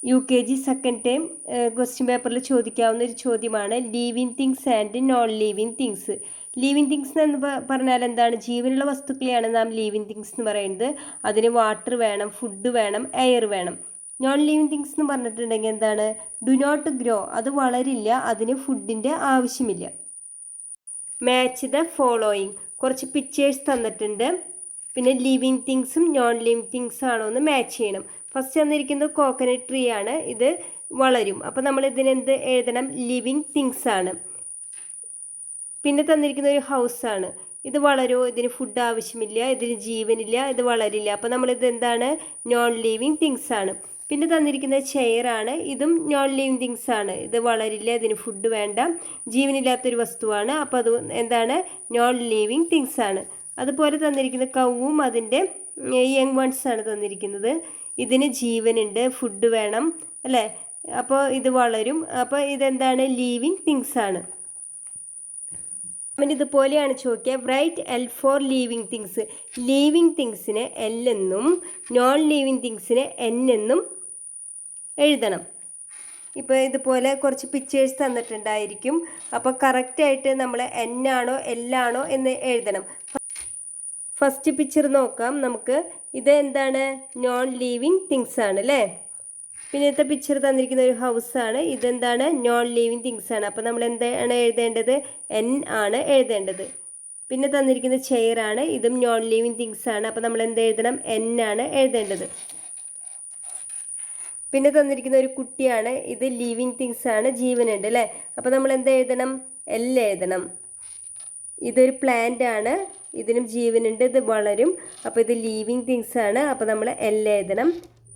UKG second time question പേപ്പറിൽ ചോദിക്കാവുന്ന ഒരു ചോദ്യമാണ് living things and non living things. Living things എന്ന് പറഞ്ഞാൽ എന്താണ്? ജീവനുള്ള വസ്തുക്കളെയാണ് നാം ലിവിങ് തിങ്സ് എന്ന് പറയുന്നത്. അതിന് വാട്ടർ വേണം, ഫുഡ് വേണം, എയർ വേണം. നോൺ ലിവിങ് തിങ്സ് എന്ന് പറഞ്ഞിട്ടുണ്ടെങ്കിൽ എന്താണ്? ഡു നോട്ട് ഗ്രോ, അത് വളരില്ല, അതിന് ഫുഡിൻ്റെ ആവശ്യമില്ല. മാച്ച് ദ ഫോളോയിങ്, കുറച്ച് പിക്ചേഴ്സ് തന്നിട്ടുണ്ട്. പിന്നെ ലിവിങ് തിങ്സും നോൺ ലിവിങ് തിങ്സ് ആണോ എന്ന് മാച്ച് ചെയ്യണം. ഫസ്റ്റ് തന്നിരിക്കുന്നത് കോക്കനട്ട് ട്രീ ആണ്, ഇത് വളരും. അപ്പോൾ നമ്മൾ ഇതിനെന്ത് എഴുതണം? ലിവിങ് തിങ്സ് ആണ്. പിന്നെ തന്നിരിക്കുന്ന ഒരു ഹൗസാണ്, ഇത് വളരുമോ? ഇതിന് ഫുഡ് ആവശ്യമില്ല, ഇതിന് ജീവനില്ല, ഇത് വളരില്ല. അപ്പോൾ നമ്മളിത് എന്താണ്? നോൺ ലിവിങ് തിങ്സ് ആണ്. പിന്നെ തന്നിരിക്കുന്ന ചെയറാണ്, ഇതും നോൺ ലിവിങ് തിങ്സ് ആണ്, ഇത് വളരില്ല, ഇതിന് ഫുഡ് വേണ്ട, ജീവനില്ലാത്തൊരു വസ്തുവാണ്. അപ്പോൾ അത് എന്താണ്? നോൺ ലിവിങ് തിങ്സ് ആണ്. അതുപോലെ തന്നിരിക്കുന്ന കൗവും അതിൻ്റെ യങ് വൺസ് ആണ് തന്നിരിക്കുന്നത്. ഇതിന് ജീവനുണ്ട്, ഫുഡ് വേണം അല്ലേ? അപ്പോൾ ഇത് വളരും. അപ്പോൾ ഇതെന്താണ്? ലിവിങ് തിങ്സ് ആണ്. ഇതുപോലെയാണ് ചോദിക്കുക. Write L for living things. Living തിങ്സിന് L എന്നും നോൺ ലിവിങ് തിങ്സിന് N എന്നും എഴുതണം. ഇപ്പോൾ ഇതുപോലെ കുറച്ച് പിക്ചേഴ്സ് തന്നിട്ടുണ്ടായിരിക്കും. അപ്പോൾ കറക്റ്റായിട്ട് നമ്മൾ N ആണോ L ആണോ എന്ന് എഴുതണം. ഫസ്റ്റ് പിക്ചർ നോക്കാം നമുക്ക്. ഇത് എന്താണ്? നോൺ ലിവിങ് തിങ്സ് ആണ് അല്ലേ? പിന്നത്തെ പിക്ചർ തന്നിരിക്കുന്ന ഒരു ഹൗസാണ്, ഇതെന്താണ്? നോൺ ലിവിങ് തിങ്സ് ആണ്. അപ്പോൾ നമ്മൾ എന്താണ് എഴുതേണ്ടത്? N ആണ് എഴുതേണ്ടത്. പിന്നെ തന്നിരിക്കുന്ന ചെയറാണ്, ഇതും നോൺ ലിവിങ് തിങ്സ് ആണ്. അപ്പോൾ നമ്മൾ എന്ത് എഴുതണം? N ആണ് എഴുതേണ്ടത്. പിന്നെ തന്നിരിക്കുന്ന ഒരു കുട്ടിയാണ്, ഇത് ലിവിങ് തിങ്സ് ആണ്, ജീവനുണ്ട് അല്ലേ? അപ്പോൾ നമ്മൾ എന്ത് എഴുതണം? L എഴുതണം. ഇതൊരു പ്ലാന്റ് ആണ്, ഇതിനും ജീവനുണ്ട്, ഇത് വളരും. അപ്പോൾ ഇത് ലിവിങ് തിങ്സ് ആണ്. അപ്പോൾ നമ്മൾ L എഴുതണം.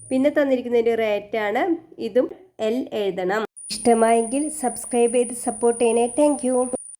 പിന്നെ തന്നിരിക്കുന്ന ഒരു റാറ്റാണ്, ഇതും L എഴുതണം. ഇഷ്ടമായെങ്കിൽ സബ്സ്ക്രൈബ് ചെയ്ത് സപ്പോർട്ട് ചെയ്യണേ. താങ്ക്